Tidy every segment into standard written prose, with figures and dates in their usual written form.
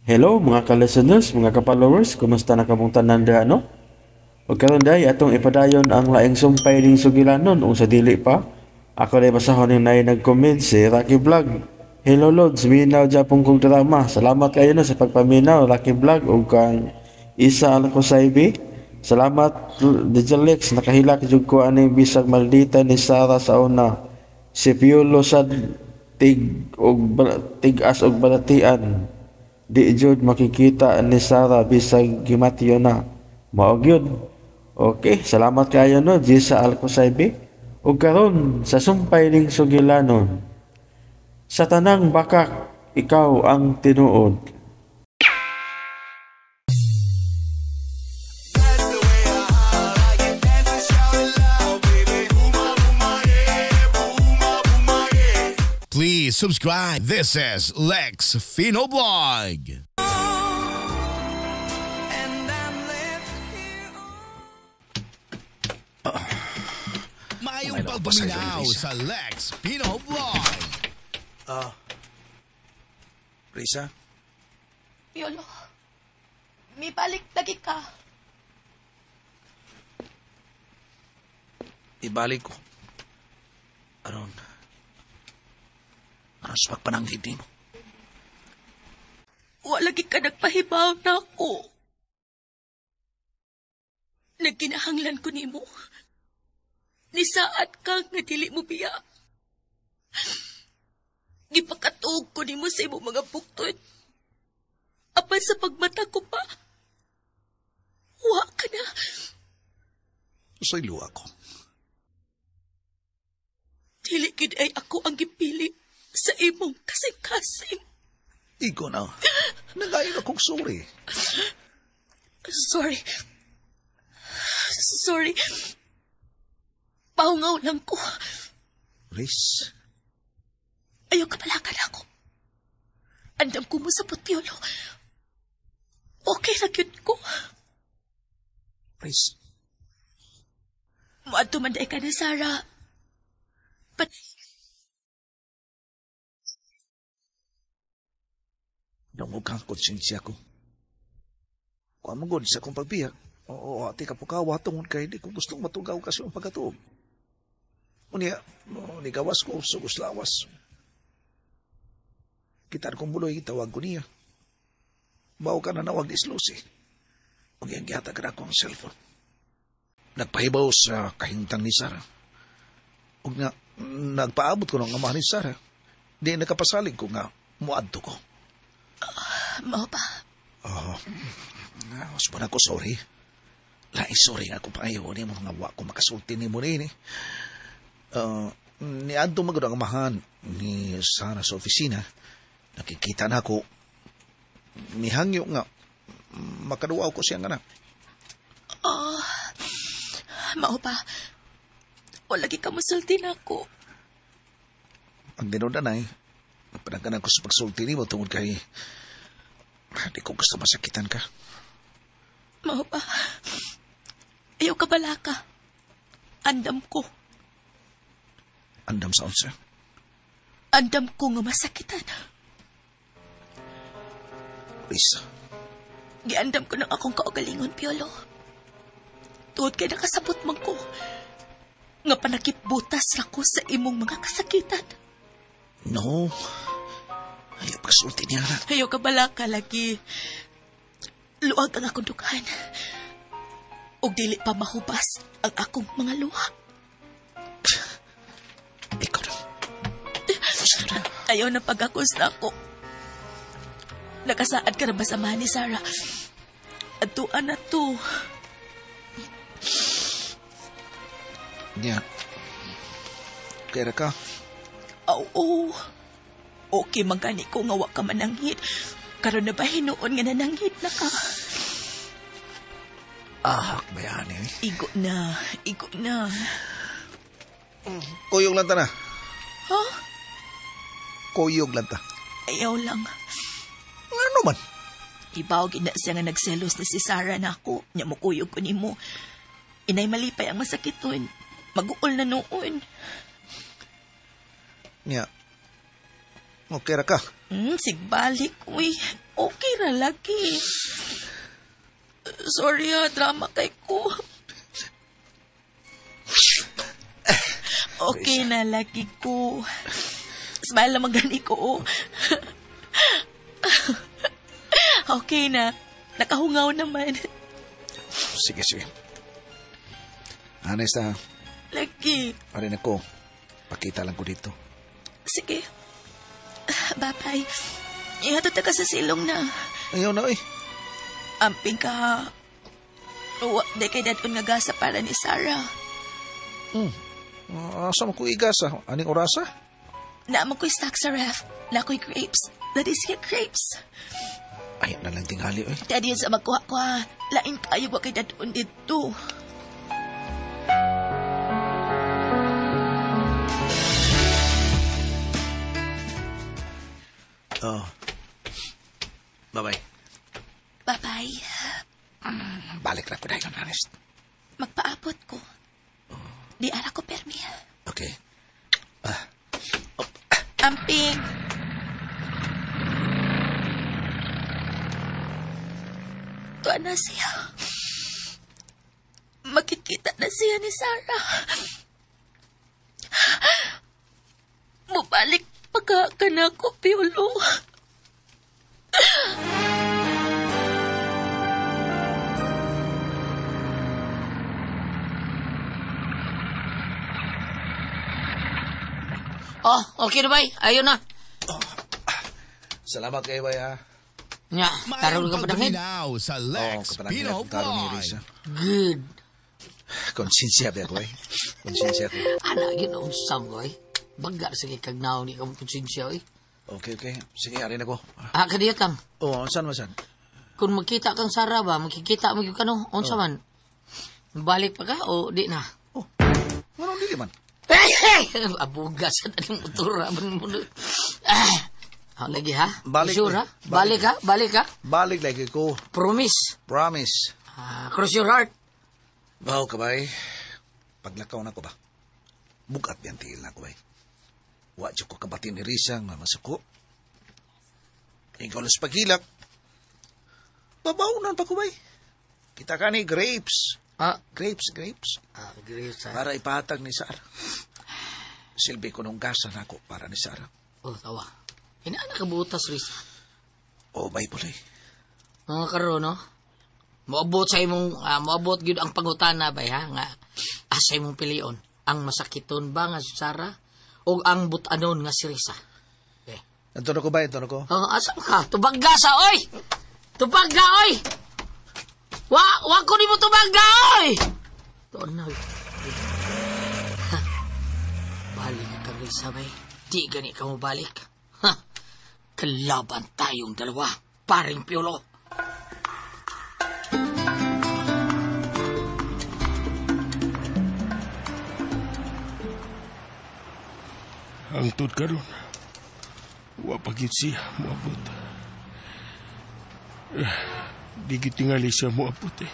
Hello mga ka-listeners, mga ka-followers, kumusta na kamong tanan diha no? Ug karon day atong ipadayon ang laing sumpay ning sugilanon ug sa dili pa. Ako day basahon ni nay nag-comment si Rocky Vlog. Hello Lods, minaw japon kong drama. Salamat kayo no sa pagpaminaw Rocky Vlog ug kang Isa Alcosaibi. Salamat Dijalex, nakahilak jud ko aning bisag maldita ni Sara sa una. Si Piolo sad tigas og balatian. Di jud makikita ni Sara bisag gimatyo na. Mao gyud. Okay, salamat kayo no Jisa Alcosaibi. Ug karon sa sumpay ning sugilanon. Sa tanang bakak, ikaw ang tinuod. Please subscribe. This is Lex Fino Blog. Mayong pagpaminaw sa Lex Fino Blog. Risa, Piolo, may balik lagi ka. ibalik ko. Aron sa pagpananghid mo. Wala lagi ka nagpahibaw na ako. Nagkinahanglan ko nimo. Nisaad ka nga dili mo biya. Gipakatuog ko nimo sa imong mga bukton. Apan sa pagmata ko pa, wa ka na. Sa ilo ako. Dili gid ay ako ang gipili sa imong kasing-kasing. Iko na. Nagayon akong sorry. Sorry. Sorry. Paungaw lang ko. Riz, Ayaw ka palakan ako. Andam ko mo sa Piolo. Okay na yun ko. Riz, Muad tumanday ka na, Sarah. nangog kang konsensya ko. Kung amagod sa akong pagbiyak, oo, ati ka po kawa tungod kay di ko gustong matugaw kasi ang pagkatuog. Unya, nigawas ko, sugos lawas. Kitar kong buloy, tawag ko niya. Bawa ka na nawag ni Slusi. Kung yan gihata ka na akong cellphone. Nagpahibaw sa kahintang ni Sarah. Kung nga, nagpaabot ko ng amahan ni Sarah. Di nakapasalig ko nga, muadto ko. Mao ba? Mas pa na ko, sorry. Lai, sorry nga kung pangayaw ni mo nga wa ko makasulti ni mo rin eh. Niadto magod ang amahan ni Sarah sa opisina. Nakikita na ako, mihangyo nga, makaduaw ko siyang anak. Mao ba? O lagi ka musulti na ako. Ang dinodanay, napanagan ko sa pagsulti ni mo tungod kay di ko gusto masakitan ka. Mao ba? Ayaw ka bala ka. Andam ko. Andam sa unsa. Andam ko nga masakitan. Risa, Giandam ko ng akong kaugalingon, Piolo. Tuod kay nakasabot man ko. Nga panakipbutas ra ko sa imong mga kasakitan. no. Ayaw pagsulti niya na. Ayaw ka bala ka lagi. Luag ang akong dugan. O dili pa mahubas ang akong mga luha. Ikaw na. Gusto na. Ayaw na pag-akos na ako. Nakasaad ka na ba sa ni Sarah? Atuan na to. Niya. Kaya ka. Oo. Okay, magani ko nga wa ka mananghit. Karon na ba hinuon nga nananghit na ka? Ahak ba yan eh? Igo na. Igo na. Kuyog lang ta na. Ha? Kuyog lang ta. Ayaw lang. Ano man? Ibaw gina siya nga nagselos na si Sarah na ako. Nya mo kuyog ko ni mo. Inay malipay ang masakiton. Mag-uol na noon. Niya. Okay ra ka. Sigbalik, uy. Okay ra lagi. Sorry drama kay ko. Okay na, lagi ko. Smile naman gani ko. Okay na. Nakahungaw naman. Sige. Honest ha. Lagi. Parin ako. Pakita lang ko dito. Sige. Bye-bye. Ihatod ka sa silong na. Ayaw na eh. Amping ka. Di kay dadon nga gasa para ni Sarah. Asa mo ko igasa? Aning orasa? Naamang ko'y stock sa ref. Na ko'y grapes. That is here grapes. Ayaw na lang tingali eh. Daddy sa magkuha ko ha. Lain kayo ba kay dadon dito. Oh. Bye-bye. Bye-bye. Balik na ko dahil honest. Magpaabot ko. Di ara ko permi. Okay. Amping. Tuwa na siya. Makikita na siya ni Sarah. Mubalik pagka na ko, Piolo. Oh, okay na ba? Ayun na. Salamat kayo, bay ha. Nya, tarong ka pa Mayang dangin. pagpaminaw sa Lex Pino Tarong ni Vlog. Risa. Good. Konsensya ba ako eh. Konsensya ko. Ana, yun ang sangoy. Baga, sige, kagnaw ni kang konsensya, oy. Okay. Sige, arin ako. Kadiya kang. Saan masan? Kung magkita kang Sarah ba, magkikita mo yung kano, onsa man. Balik pa ka o di na? Anong dili man? Abuga sa taning motora. Lagi ha? Balik Sure na. ha? Balik ha? Balik lagi ko. Promise. Promise. Cross your heart. Bahaw ka bay. Paglakaw na ko ba? Bugat yan tigil na ko bay. Wadyo ko kabatin ni Risa nga masuko. Ikaw lang sa paghilak. Babaunan pa ko bay. Kita ka ni grapes. Grapes. Great ha? Para ipatag ni Sarah. Silbi ko nung gasa na ako para ni Sarah. Tawa. Inaana ka butas, Risa. Bay pulay. Mga karo, no? Moabot sa imong, moabot gyud ang pangutana ba, ha? Nga, sa imong pilion. Ang masakiton ba nga si Sarah? O ang butanon nga si Risa? Ito na ko ba? Asa ka? Tubagga sa, oy! Tubagga, oy! Wa ko ni mo tubagga, oy! Doon na, oy. Balik ka, Risa, bay. Di gani ka mo balik. Kalaban tayong dalawa, paring Piolo. Hangtod karon. Wa pagit siya moabot. Di gitingali siya moabot eh.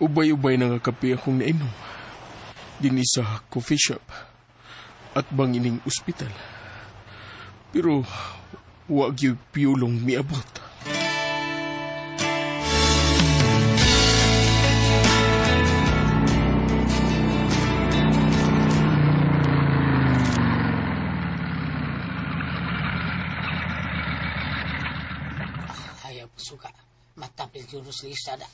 Ubay-ubay na nga kape akong nainom. Dini sa coffee shop at bangining ospital. Pero wa gyud Piolong miabot. Ayaw suka. Matapil yun sa lisada.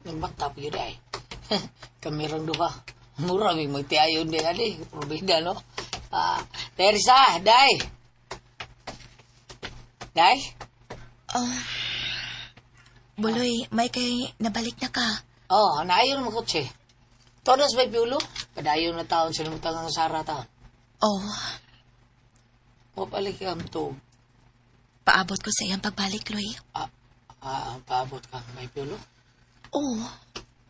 Nagmatapil yun ay. Kamirang duha. Mura may magtiayon din ali. Probida, no? Teresa, Day! Day? Buloy, may kay nabalik na ka. Naayon mo kotse. Todos may Piolo? Padayon na taon, sinimutang ang Sarah taon. Pabalik ka to. Paabot ko sa iyang pagbalik, Loy. Paabot ka, may Piolo?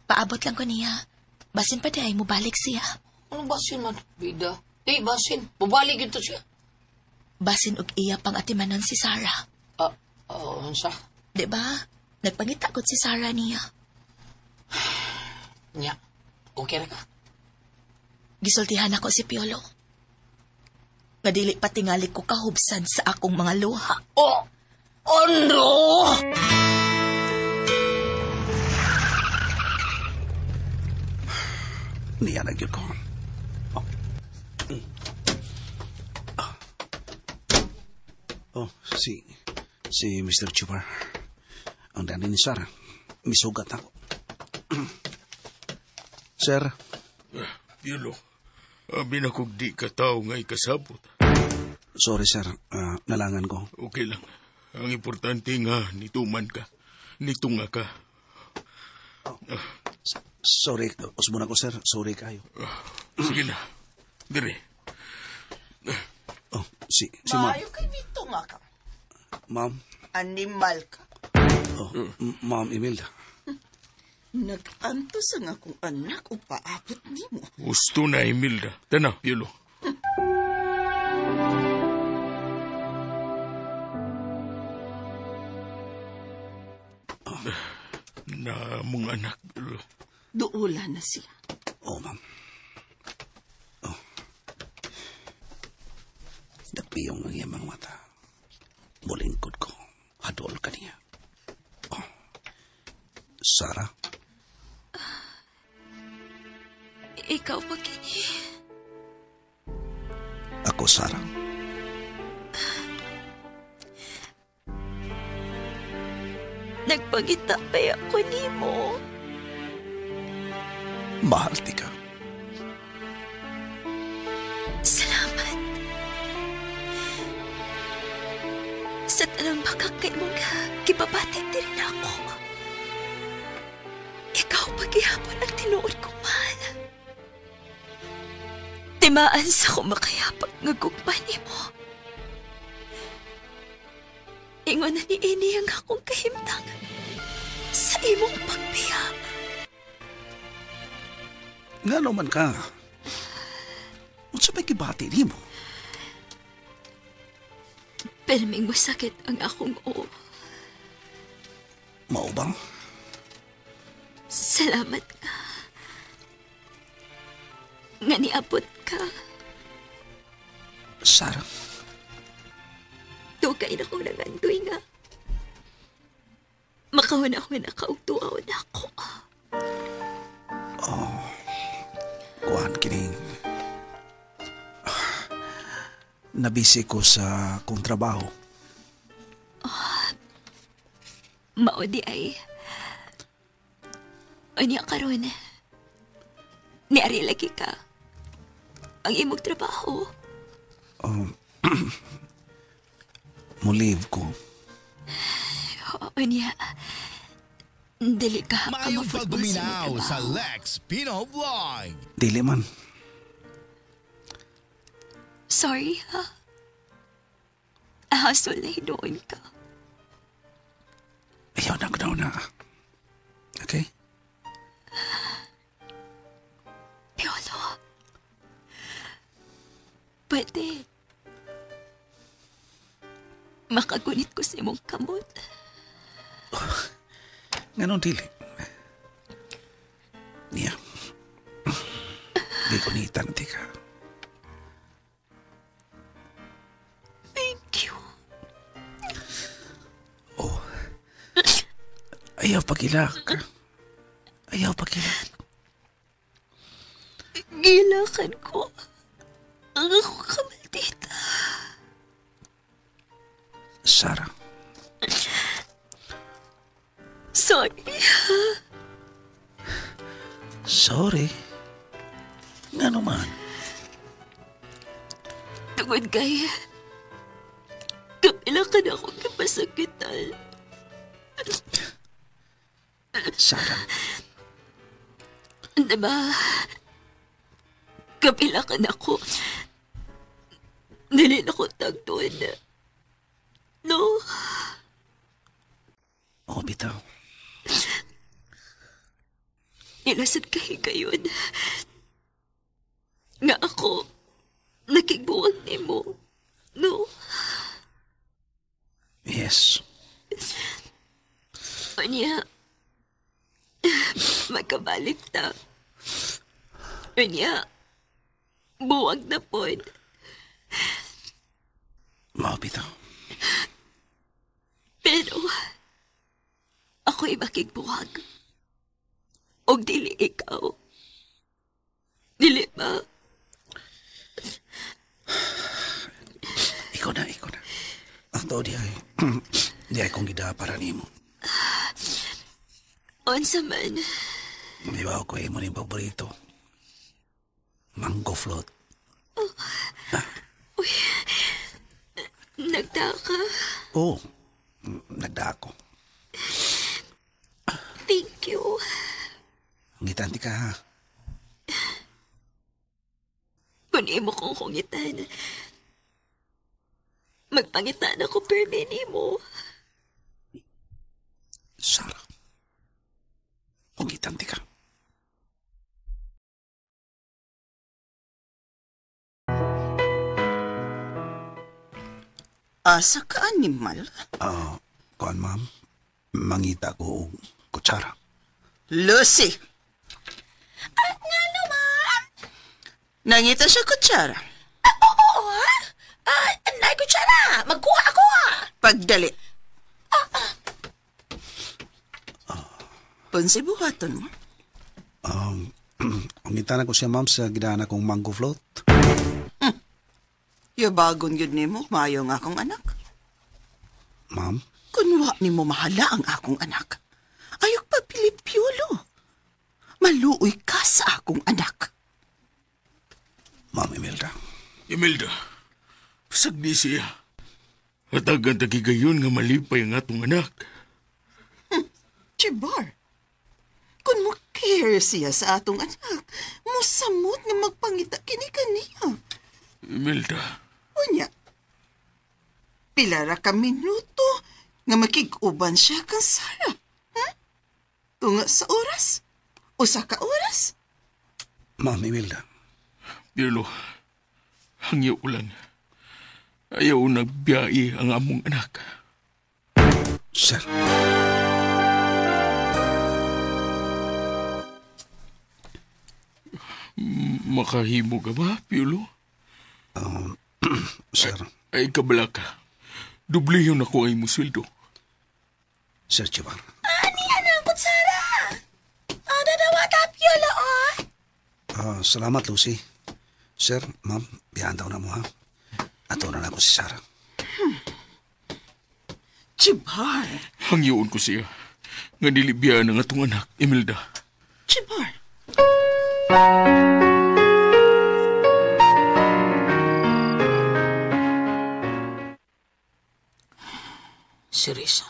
Paabot lang ko niya. Basin pa di ay mo balik siya. Ano basin man, bida? Basin. Bubalik ito siya. Basin og iya pang atimanon si Sarah. Unsa? Diba? Nagpangita ko si Sarah niya. Nya, okay na ka? Gisultihan ako si Piolo. Nga dili pa tingali ko kahubsan sa akong mga luha. Oh! Oh no! Niya na gyud ko. Si Mr. Chupar. Ang dani ni Sarah. Misugat ako. Sir, Piolo, abi na kog di ka tao nga ikasabot. sorry sir. Nalangan ko. Okay lang. Ang importante nga, nituman ka. Nitunga ka. Sorry. Usbo na ko sir. Sorry kayo. Sige na. Dire. Oh, si ma'am. Maayo kay dito nga ka. Ma'am. Animal ka. Oh, Ma'am Imelda. Nag-antos ang akong anak o paabot ni mo. Gusto na, Imelda. Tana, Piolo. Na mong anak, Piolo. Duula na siya. Oh, ma'am. Oh. Dapiyong ang iyang mga mata. Bulingkod ko. Hadol ka niya. Oh. Sarah. Ikaw pa kini. Ako, Sarah. Nagpangitapay ako nimo. Mahal ti ka. Salamat. Sa tanang makakay mong kipabatid din ako. Ikaw paghihapon ang tinuod kong mahal. Timaan sa kumakayapag nga gugman mo. Ingon na ni ini ang akong kahimtang sa imong pagbiya. Nga naman ka. Unsa may kibati ni mo? Perming masakit ang akong oo. Mao bang? Salamat ka. Nga niabot ka. Sarah. Tugay na kong nangandoy nga. Makahuna-huna na kautuaw na ako. Kuhan kining. Nabisi ko sa kong trabaho. Maudi ay. Anya karon. Niari lagi ka. Ang imong trabaho. Muliv ko. Anya. Dili ka Mayong ka pagbuminaw sa Lex Pino Vlog. Dili man. Sorry ha. Ahasol na hinuon ka. Ayaw na ko na. Okay? Piolo. Pwede. Makagunit ko sa imong kamot. Ganon dili. Niya. Di ko nitan ti ka. Thank you. Oh. Ayaw pagilak. Ayaw pagilak. Gilakan ko ang akong kamaldita. Sarah. Sorry. Sorry. Nga naman. Tungod kay kapila ka na akong kapasakitan. Sarah. Diba? Kapila ka na ako. Dili na ko tagtuan na. No? Oh, bitaw. Ilasad kayo gayon. Nga ako, nakigbuwag ni mo. No? Yes. O niya, magkabalik ta. O niya, Buwag na pod. Mao bitaw. Pero, ako'y makigbuwag. Og dili ikaw. Dili ba? Ikaw na. Ato di ay, di ay kong gida para nimo. Unsa man, Di ba ako mo ni paborito? Mango float. nagtaka. Oo, nagda ako. Thank you. Ngitanti ka ha. Kung imo kong kungitan, magpangitan ako permi nimo. Sarah. Ngitanti ka. Asa ka, animal? Kuan ma'am, mangita ko og kutsara. Lucy! Nga naman! Nangita siya kutsara. Oo, nay kutsara. Magkuha ako. Pagdali. Punsi buhaton mo. Ngita na ko siya ma'am sa gidana kong mango float. Yabagon yun ni mo, mayo nga akong anak. Ma'am, Kunwa ni mo mahala ang akong anak. Ayok pa Pilipyolo. Maluoy ka sa akong anak. Ma'am Imelda. Imelda, pasagdi siya. Hatagan tagigayon nga malipay ang atong anak. Chibar, kung mo care siya sa atong anak, musamot nga magpangita kini kaniya. Imelda, Unya, pilara ka minuto nga makig-uban siya kang Sarah. Tunga sa oras? Usa ka oras? Ma'am Imelda. Pirlo, hangyo ulan. Ayaw nagbiyahe ang among anak. Sir. Makahimo ka ba, Pirlo? Sir. Ay kabala ka. Dubliyon ako ay musweldo. Sir Chibar. Ang kutsara. Ano nawa tapyola, Salamat, Lucy. Sir, ma'am, biyahan daw na mo ha. Ato na ako si Sarah. Chibar, Hangyoon ko siya. Nga nilibiyaan ang atong anak, Imelda. Chibar. Si Risa.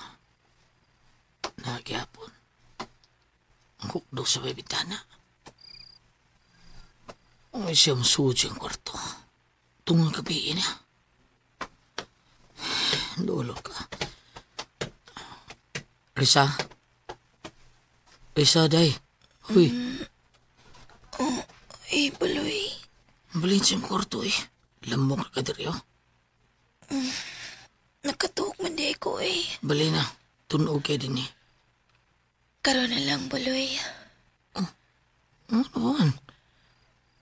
Nagyapon. Ang hukdo sa may bitana. Ay siyang suji ang kwarto. Tungang gabi niya. Dulo ka. Risa? Risa, day. Huy. Buloy. Balin siyang kwarto eh. Lamok ka diri, oh. Nakatuhok man di ko Balin na. Tunog kayo din eh. Karoon na lang, Buloy. Ano naman?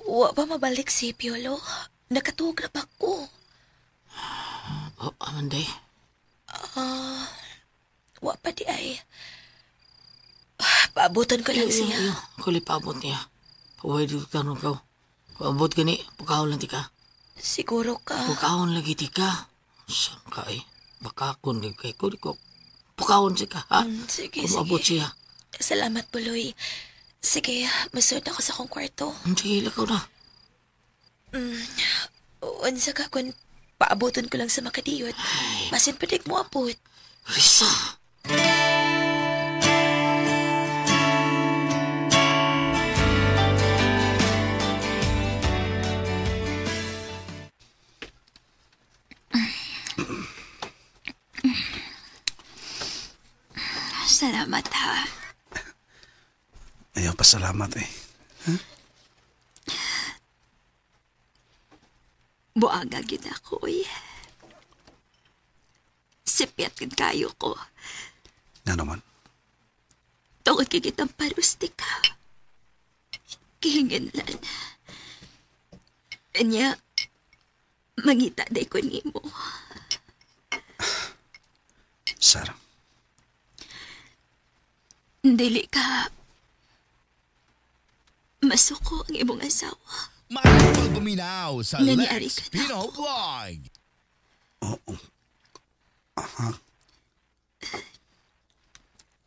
Wa ba mabalik si Piolo? Nakatuhog na ba ko? Oh, amanday. Wa pa di ay. Paabutan ko lang siya. Iyo, kuli paabot niya. Paway dito tanong ka. Paabot gani, pagkahon lang tika. Siguro ka. Pagkahon lagi tika. Saan ka eh? Baka kung di kay ko, di ko. Pagkahon siya ka, ha? Sige, Umabot sige. siya. Salamat, Buloy. Sige, masod ako sa akong kwarto. Hindi, lakaw na. Unsa ka kung paabutan ko lang sa makadiyot. Basin pa dik mo abot. Risa! Salamat, ha. Ayaw, pasalamat eh. Buaga gid ako, Sipiat gid kayo ko. Nga naman. Tungod kay kitang parusti ka. Kihingin lang. Anya, mangita day ko nimo. Sarah, Dili ka masuko ang imong asawa. Maayong guminaw sa Nangyari Lex ka na Pino ako. Vlog.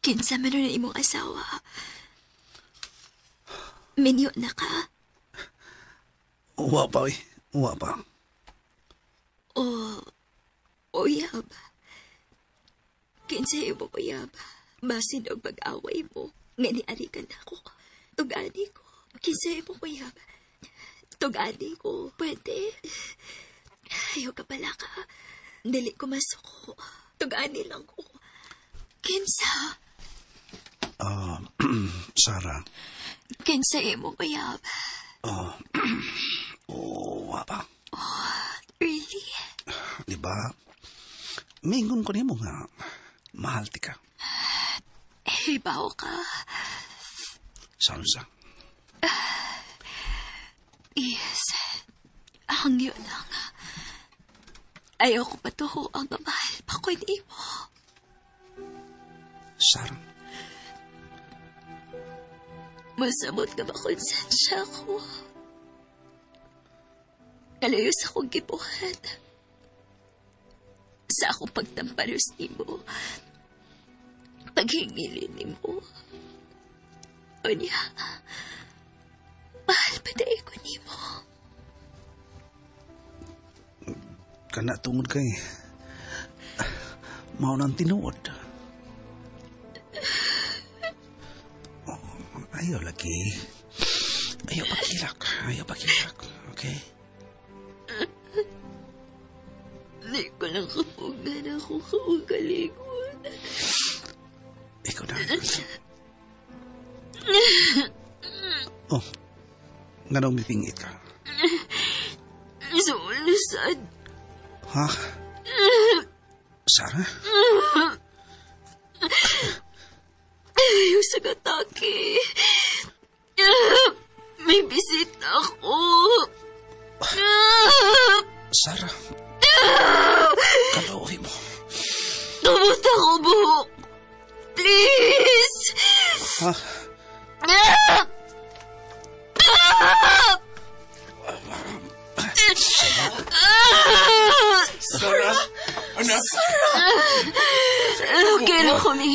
Kinsa man ron ang imong asawa. Minyo na ka. uwa pa eh. Uwa pa. O uyab. Kinsa imong uyab. Basin og pag-away mo. Nga niari ka na ko. Tugani ko. Kinsa imong uyab. Tugani ko. Pwede. Ayaw ka pala ka. Dili ko masuko. Tugani lang ko. Kinsa? Sarah, Kinsa imong uyab. uwa pa. Really? Di ba? Mingon ko nimo nga, mahal ti ka. Hibaw ka. Sansa. Yes. Hangyo lang. Ayaw ko patuho ang mahal pa ko nimo. Sarah, Masamot ka ba konsensya ko? Kalayo sa akong gibuhat. Sa akong pagtampalos nimo. Paghingilin nimo. O niya, mahal pa dahil ko nimo. kana tungod kay mao nang tinuod. Ayaw lagi. Ayaw pakilak. Ayaw pakilak. Okay? Di ko lang kapugan ako kaugalingon. Ikaw na. Oh. Nga nang mipingit ka. Sulisad. Ha? Sarah? Ayaw sa gatake. May bisita ako. Sarah? Kaluhi mo. Kamusta ko, buhok? Please! Ha? Sarah, anak. Okay na kami.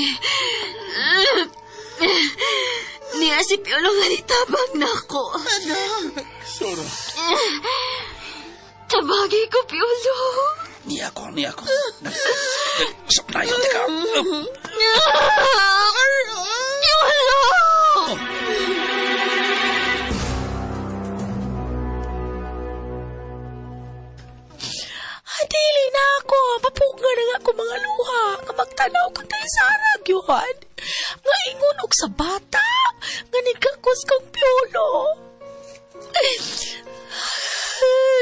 Niya si Piolo nga nitabang na ako. Sarah, Tabagi ko, Piolo. Ni ako. Saplayon di ka. Piolo! Dili na ako. Mapunga na nga ako mga luha. Nga magtanaw ko tayo sa arag, yuhan. Nga ingon og sa bata. Nga nagkakos kang Piolo.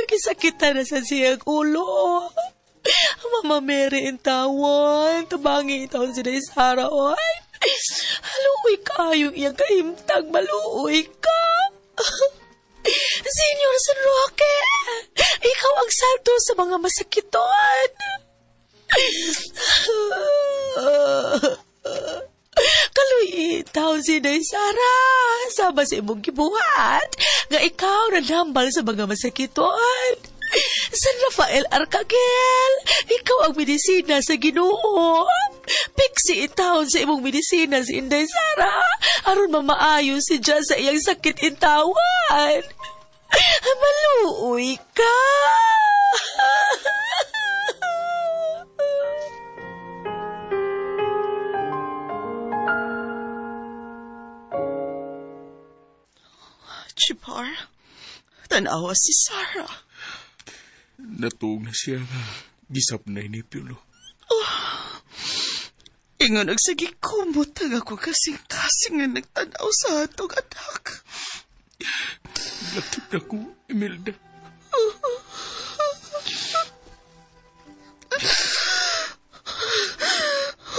Kisakita na sa siyang ulo. Mama Mary in tawon. Tabangi itawon si Day Sara, oy. Haluoy ka yung iyang kahimtang. Maluoy ka. Senior San Roque, ikaw ang santo sa mga masakiton. Kaluy itaw si Day Sara. Sama sa imong gibuhat nga ikaw nanambal sa mga masakiton. San Rafael Arcangel, ikaw ang medisina sa Ginoo. Piksi itaon sa imong medisina si Inday Sara aron mamaayo si Diyan sa iyang sakit intawan. Maluoy ka. Chipar, tanawa si Sarah. natuog na siya nga. Gisap na ni Piolo. Ingon nagsagi kumot ang ako kasing-kasing nga nagtanaw sa atong anak. Lakit na ko, Imelda.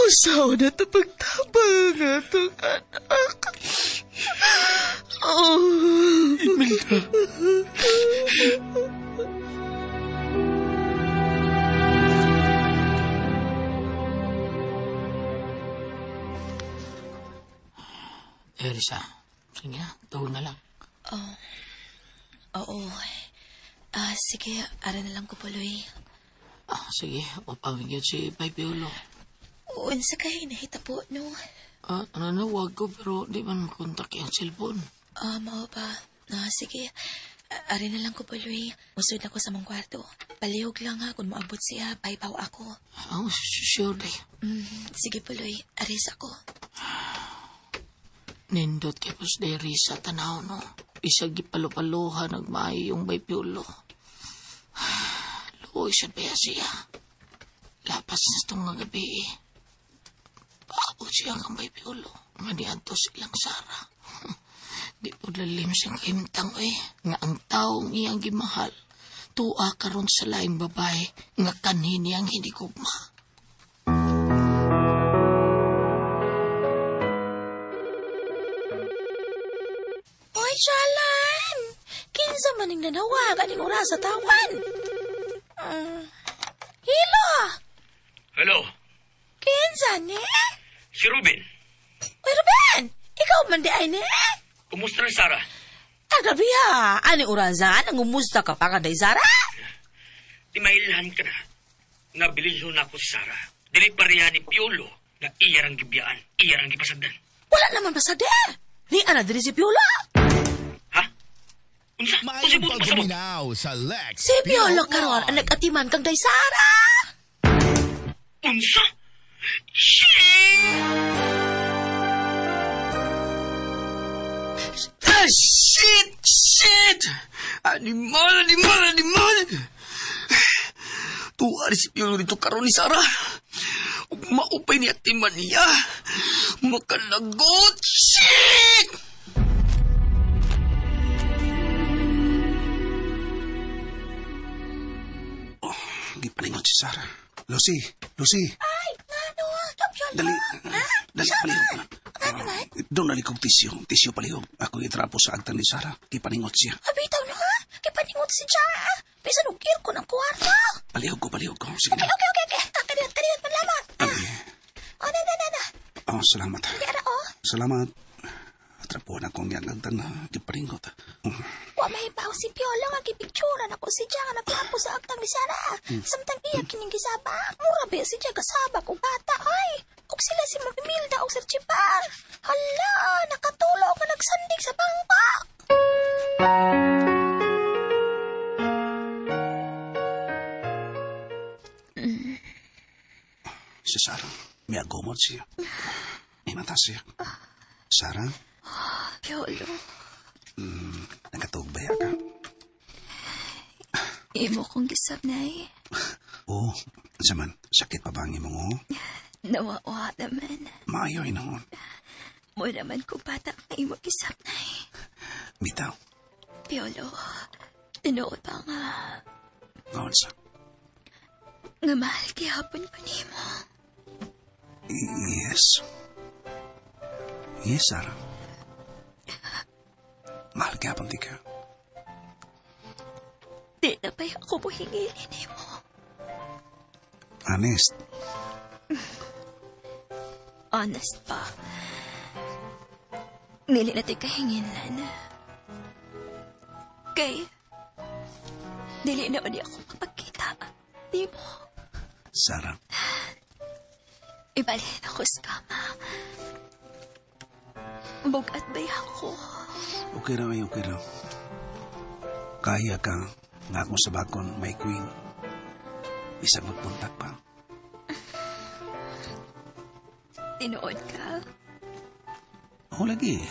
Usaw na ito pagtabang ang atong anak. Imelda. Risa. Sige na, tuhon na lang. Oo. Sige, ara na lang ko puloy. Sige, upawin yun si Bay Piolo. Unsa kay nahita po, no? Nanawag ko pero di man makontak yung cellphone. Mao ba? Sige. Ari na lang ko puloy. Usod ako sa mong kwarto. Palihog lang ha kung maabot siya. Paipaw ako. Sure day. Sige puloy. Aris ako. Nindot kay Pus de Risa tanaw no. Isag gipalo-paloha nagmaayo yung Bay Piolo. Luoy siya ba siya? Lapas na itong nga gabi eh. Paabot siya kang Bay Piolo. Manianto silang Sara. Di po lalim siyang himtang eh. Nga ang taong iyang gimahal. Tuwa karon sa laing babae. Nga kanhin niyang hindi gugma. Oy, Shalan! Kinsa maning nanawagan ng oras sa tawan? Hilo! Hello, Kinsa ni? si Ruben. Oy, Ruben! Ikaw man di ay ni? Kumusta na Sara? Agabi ha! Ani orasan? Ang umusta ka pa kanday, Sara? Di mailahan ka na. Nabilin na ako sa Sara. Dili pareha ni Piolo na iyarang gibiyaan, iyarang gipasagdan. Wala naman pasade. Ni ana diri si Piolo. Ha? Unsa? Mayong Unsa mo? pagpaminaw sa Lex Si Piolo karon ang nag-atiman kang day, Sara. Unsa? Shit! Shit! Animal! Tuwari si Piolo dito karon ni Sara. Ug maupay ni atiman niya. Makalagot! Shit! Gipalingon si Sara. Lucy! Ay, ano? Piolo. Dali, palihog na. Doon nalikog tisyo palihog. Ako itrapo sa agtan ni Sara. Gipalingon siya. Abitaw na ha? Kipaningot si Jara. Bisan ugir ko ng kwarto. Palihog ko. Sige na. Okay. Kaniyot man lamang. Oh, salamat. Yara, oh. Salamat. Trapuan akong yan agtan na gipalingot. Wa mahibaw si Piolo nga gipicturan ako si Jara na plapo sa aktang ni Sara. Samtang iya kining gisaba. Mura ba si Jara kasabak og bata ay. Og sila si Mamimilda og Sir Chipar. Hala, nakatulo ka nagsandig sa bangka. Si Sara, may agumot siya. May mata siya. Sara, Piolo, nagkatugbaya ka. imo kong gisabnay. Oo, saman, sakit pa ba ang imong o? Nawawa naman. Maayoy noon. Mo naman ko bata na imo gisabnay. Bitaw, Piolo, tinuod pa nga. noon sa. Nga mahal kihapon pa nimo. Yes. Yes, Sara. Mahal ka pang di ka. Di na ba ako buhingilin nimo? Honest. Honest pa. Nili natin kahinginan. Kay, dili na di ako mapagkita. Di mo. Sara, Ibalhin ako sa kama. Bugat ba ako? okay raw. Kaya ka, nga ako sa bakon, may queen. Isang magpuntak pa. Tinuod ka. Oo, lagi.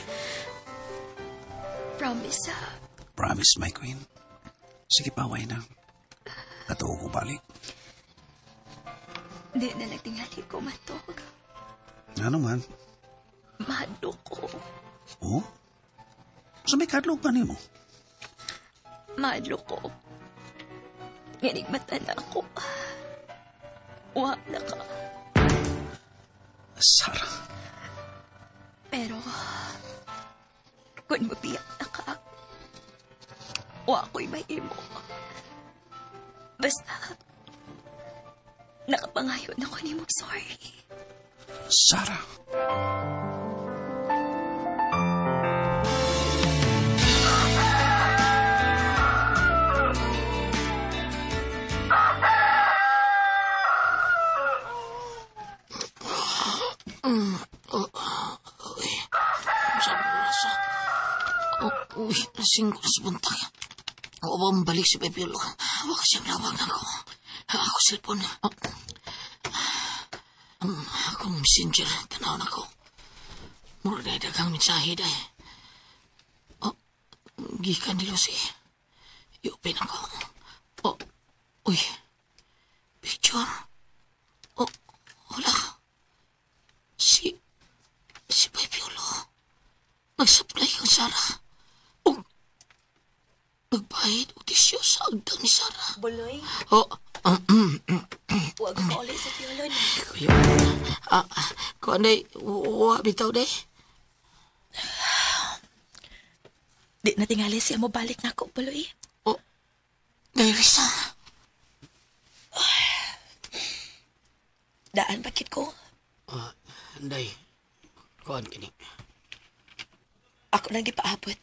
Promise ha. Promise, my queen. Sige, paway na. Natuo ko balik. Di na nagtingali ko matog. Ano man? Mahadlo ko. Oo? So may kadlog pa ni mo? Mahadlo ko. Nginigmatan na ako. Wa na ka. Sara. Pero, kung mabiyak na ka, wa ako'y mahimo. Basta, nakapangayon ako ni mo, sorry. Sara. Uy, nasing ko na sa buntag. Ako ba mabalik si Pepilo? Huwag ka siyang nawag ako. Ako cellphone. Ang akong messenger, tanaw na ko. Mura na dagang mensahe dahil. Gikan ni Lucy. I-open ako. Uy. Picture. Wala. Si Pepilo. Nagsablay kang Sara. Nagbayad o disyo sa agdang ni Sara. Buloy, huwag ka ulit sa Piolo na. Kuya, kung anay, bitaw day. Di na tingali siya mo balik na ako, Buloy. Day, Risa. Daan, bakit ko? Day, kuhan kini. Ako nang gipaabot.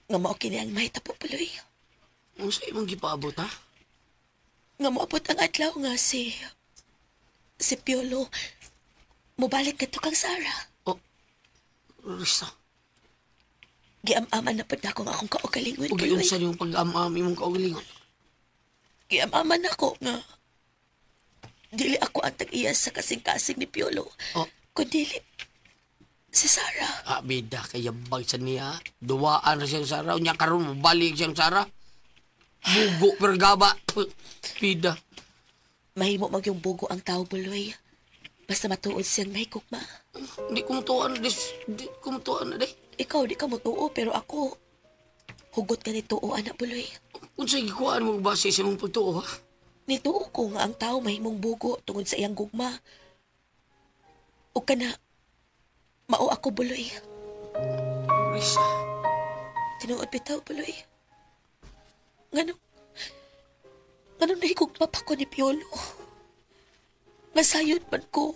Nga mo kini ang mahitapo, Buloy. Ang sa imong gipaabot, ha? Nga moabot ang adlaw nga si Piolo. Mubalik ka to kang Sara. Risa. Giam-aman na pad ako nga akong kaugalingon, Huwag Buloy. yung sa yung pag-amam imong kaugalingon. Giam-aman ako nga dili ako ang tag-iyas sa kasing-kasing ni Piolo. Kundi si Sara. Bida, kaya bag sa niya. Duwaan na siyang Sara. Unya karon mabalik siyang Sara. Bugo, pergaba. Bida. Mahimo mag yung bugo ang tao, Buloy. Basta matuod siyang may kukma. Di kumutuan na, day. Ikaw, di ka matuo, pero ako, hugot ka ni tuo, anak, Buloy. Kung sa gikuan mo base sa mong pagtuo, ha? Nituo ko nga ang tao mahimong bugo tungod sa iyang gugma. O ka na, mao ako, Buloy. Risa. Tinuod bitaw, Buloy. Ganun nahigugma pa ko ni Piolo. Masayod man ko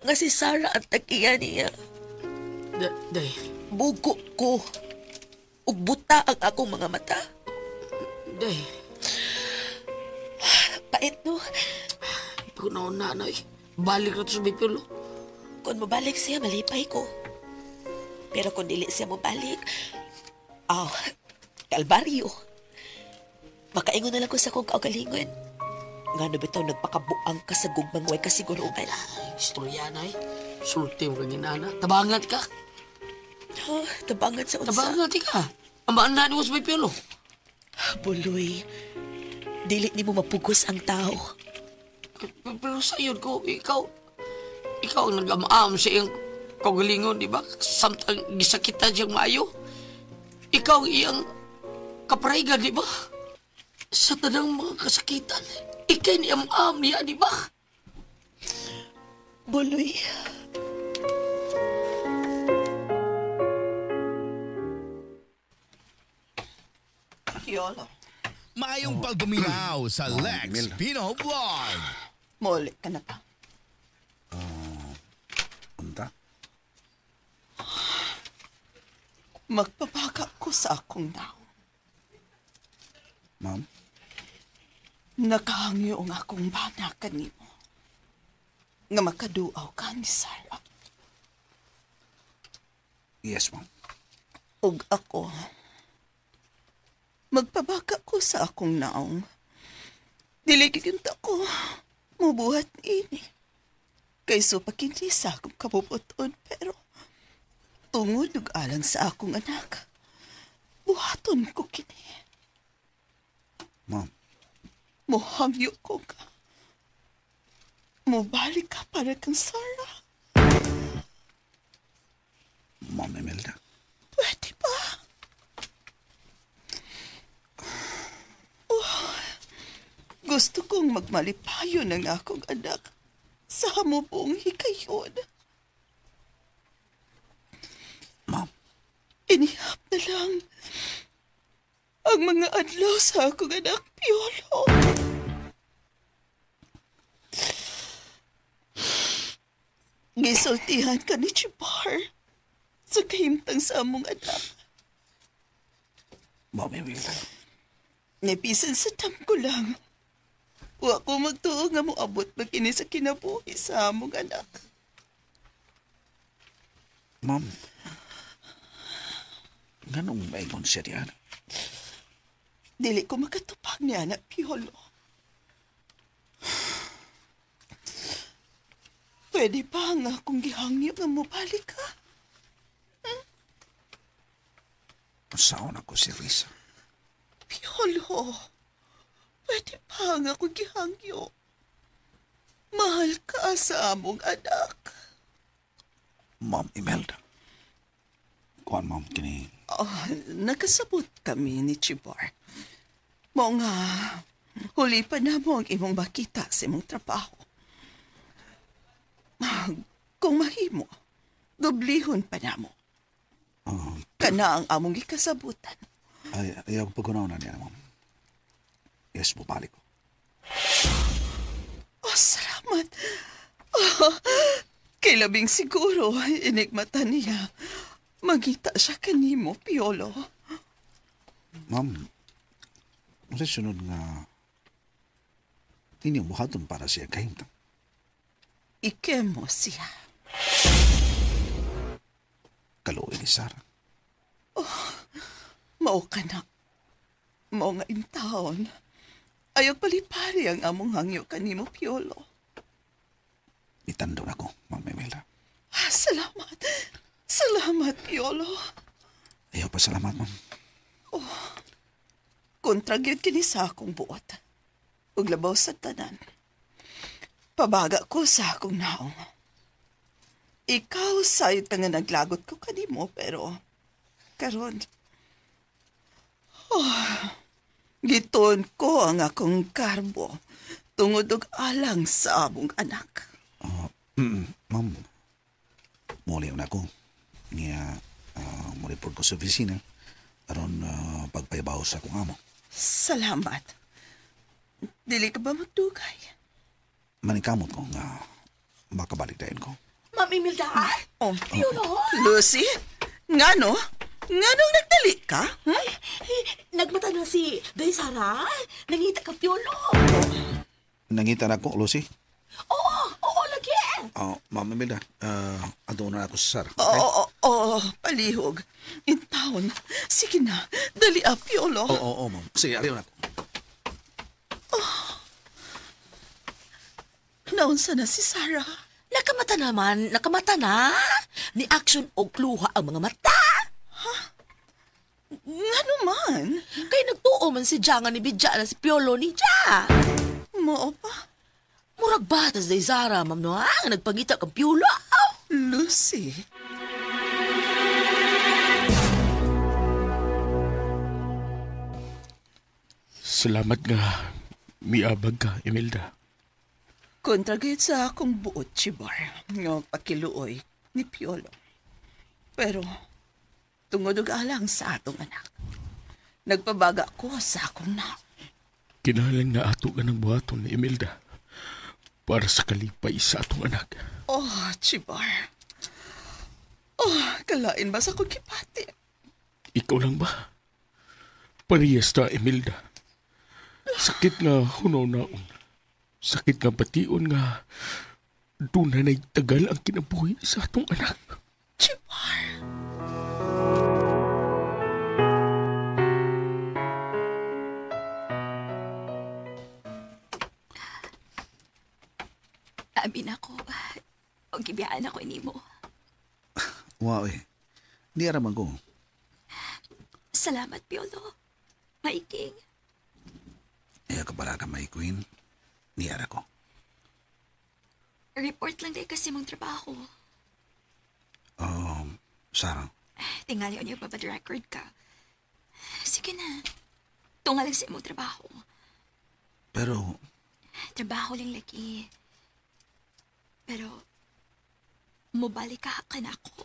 nga si Sara ang tag-iya niya. Day. Bugo ko. Ug buta ang akong mga mata. Day. Pait, no? Pag nanay, balik na to sa Bipilo. Kung mabalik siya, malipay ko. Pero kung dili siya mabalik, kalbaryo. Makaingon na lang ko sa kong kaugalingon. Nga na bitaw nagpakabuang ka sa gugmang way kasiguruan. Istorya na sulti mo kang inana. Tabangat ka. Tabangat sa unsa. Tabangat ka. Amaan na mo sa Bipilo. Buloy, dili ni mo mapugos ang tao. Pero sayod ko, ikaw ang nag-amaam sa iyang kaugalingon, di ba? Samtang gisakitan siyang maayo. Ikaw iyang kaparaigan, di ba? Sa tanang mga kasakitan, ikay ni amaam niya, di ba? Buloy. Piolo, Mayong pagbuminaw sa Lex Mel. Pino Vlog. muli ka na pa. Unta? Magpapaga ko sa akong naong. Ma'am? Nakahangyo ang akong bana kanimo. Nga makaduaw ka ni Sarah. Yes, ma'am. Ug ako, magpabaga ko sa akong naong. Dili giginta ko, mubuhat ini. Kayso pakindi sa akong kabubuton, pero tungod ug alang sa akong anak, buhaton ko kini. Ma'am, Mohangyo ko ka. Mubalik ka para kang Sarah. Ma'am Imelda. Pwede ba? Gusto kong magmalipayo ng akong anak sa hamubong hikayon. Ma'am, Inihap na lang ang mga adlaw sa akong anak, Piolo. Gisultihan ka ni Chibar sa kahimtang sa among anak. Ma'am Imelda. Napisan sa tam ko lang. Wa ko magtuo nga moabot magkini sa kinabuhi sa among anak. Ma'am, Nganong maingon siya diyan? Dili ko makatupag niya na, Piolo. Pwede ba nga kung gihangyo nga mobalik ka? Usaon ako si Risa. Piolo, pwede ba nga kung gihangyo? Mahal ka sa among anak. Ma'am Imelda. Kuan, ma'am, kini... Nakasabot kami ni Chibar. Mo nga, huli pa na mo ang imong makita sa imong trabaho. Kung mahimo, doblihon pa na mo. Kana ang among gikasabutan. Ayaw pagkunaw na niya, ma'am. Yes, bubalik ko. Oh, salamat. Kay labing siguro, inigmata niya. Magita siya kanimo, Piolo. Ma'am, sa sunod nga inyong buhaton para siya kahimtang. Ike mo siya. Kaluoy ni Sarah. Mao ka na. Mao nga intawon. Ayaw palipari ang among hangyo kanimo, Piolo. Itando na ko, Ma'am Imelda. Salamat. Salamat, Piolo. Ayaw pa salamat, ma'am. Kontra gyud kini sa akong buot. Ug labaw sa tanan. Pabaga ko sa akong naong. Ikaw sayod ka nga naglagot ko kanimo, pero karon. Giton ko ang akong karbo tungod og alang sa among anak. Ma'am, muli na ako. Nga, mo-report ko sa opisina aron pagpaibaw sa akong amo. Salamat. Dili ka ba magdugay? Manikamot ko nga makabalik dahin ko. Ma'am Imelda? Piolo? Lucy? Ngano? Nganong nagdali ka? Nagmata na si Day Sara. Nangita ka, Piolo. Nangita na ko, Lucy. Oo, lagi. Ma'am Imelda, adoon na ako sa Sarah. Oo, palihog. In town. Sige na, dali Piolo. Oo, ma'am. Sige, ariyo na ako. Naunsa na si Sarah? Nakamata na. Ni action og kluha ang mga mata. Ngano man? Kay nagtuo man si Janga ni Bidya na si Piolo ni Ja. Mao pa? Murag batas day Zara, ma'am no ha? Nagpangita kang Piolo. Lucy? Salamat nga miabag ka, Imelda. Kontra gayud sa akong buot, Chibar. Nga pakiluoy ni Piolo. Pero, tungod og alang sa atong anak. Nagpabaga ko sa akong na. Kinahalang na ato ka ng buhaton ni Imelda para sa kalipay sa atong anak. Oh, Chibar. Kalain ba sa akong kipati? Ikaw lang ba? Parehas ta, Imelda. Sakit nga hunaw-naon. Sakit nga bation nga doon na tagal ang kinabuhi sa atong anak. Chibar. Amin ako. O gibiyaan ako ini mo. Wow, Di araman ko. Salamat, Piolo. Maiking. Iya ka pala ka may queen. Di ara ko. Report lang dahil kasi mong trabaho. Sarah. Tingali niyo pa ba the record ka? Sige na. Tungal lang sa imong trabaho. Pero, Trabaho lang lagi. Pero, mubalik ka na ako.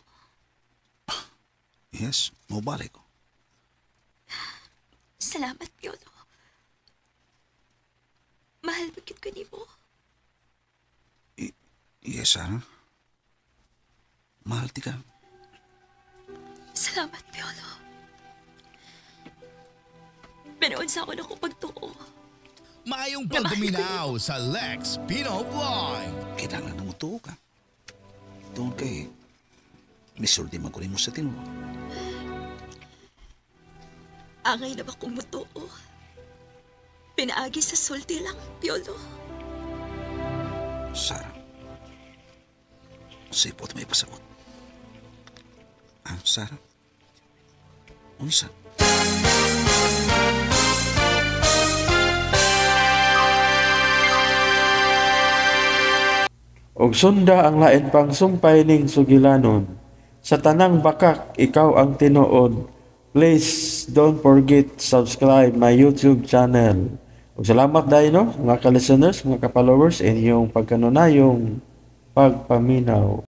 yes, mabalik ko. Salamat, Piolo. Mahal bakit ko ni mo. Yes, Sarah. Mahal ti ka. Salamat, Piolo. Pero unsa ko na ko pagtuo. Mayong pagbuminaw sa Lex Pino Vlog. Kailangan na mo tuo ka. Doon kay misulti man ko rin mo sa tinuod. Angay na ba kung mutuo? Pinaagi sa sulti lang, Piolo. Sarah. Sipot may pasabot. Sarah? Unsa? Og sunda ang lain pang sumpay ning sugilanon. Sa tanang bakak, ikaw ang tinuod. Please don't forget subscribe my YouTube channel. Ug salamat dahil no, mga ka-listeners, mga ka-followers, inyong pagkanunayong pagpaminaw.